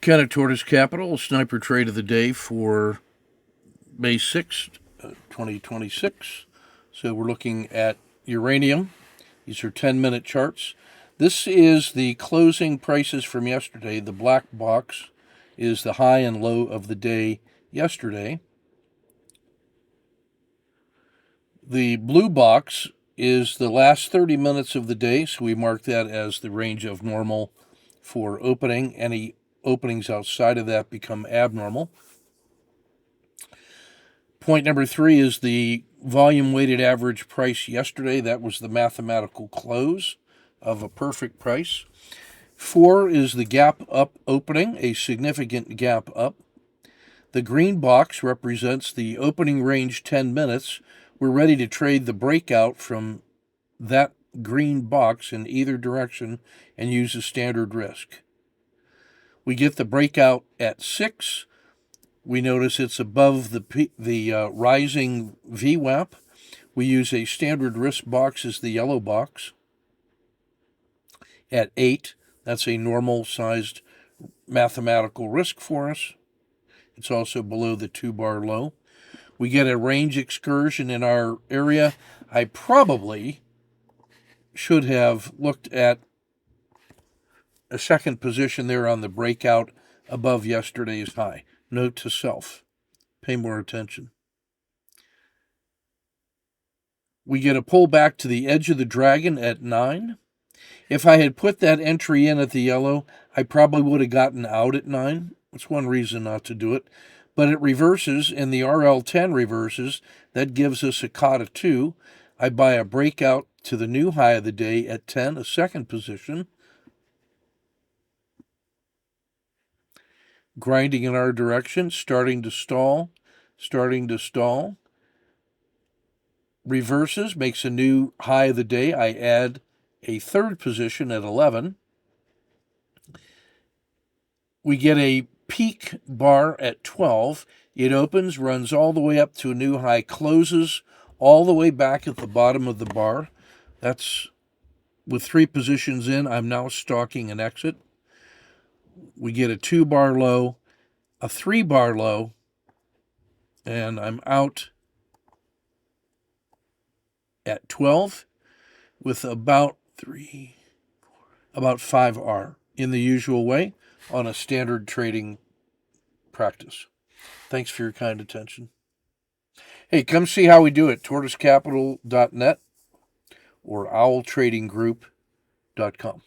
Ken at Tortoise Capital, sniper trade of the day for May 6th, 2026. So we're looking at uranium. These are 10-minute charts. This is the closing prices from yesterday. The black box is the high and low of the day yesterday. The blue box is the last 30 minutes of the day, so we mark that as the range of normal for opening. Any openings outside of that become abnormal. Point number 3 is the volume weighted average price yesterday. That was the mathematical close of a perfect price. 4 is the gap up opening, a significant gap up. The green box represents the opening range 10 minutes. We're ready to trade the breakout from that green box in either direction and use a standard risk. We get the breakout at 6. We notice it's above the rising VWAP. We use a standard risk box as the yellow box. At 8, that's a normal-sized mathematical risk for us. It's also below the 2-bar low. We get a range excursion in our area. I probably should have looked at a second position there on the breakout above yesterday's high. Note to self, pay more attention. We get a pull back to the edge of the dragon at 9. If I had put that entry in at the yellow, I probably would have gotten out at 9. That's one reason not to do it. But it reverses, and the RL10 reverses. That gives us a COTA 2. I buy a breakout to the new high of the day at 10, a second position. Grinding in our direction, starting to stall. Reverses, makes a new high of the day. I add a third position at 11. We get a peak bar at 12. It opens, runs all the way up to a new high, closes all the way back at the bottom of the bar. That's with 3 positions in. I'm now stalking an exit. We get a 2-bar low, a 3-bar low, and I'm out at 12 with about 5R in the usual way on a standard trading practice. Thanks for your kind attention. Hey, come see how we do it, tortoisecapital.net or owltradinggroup.com.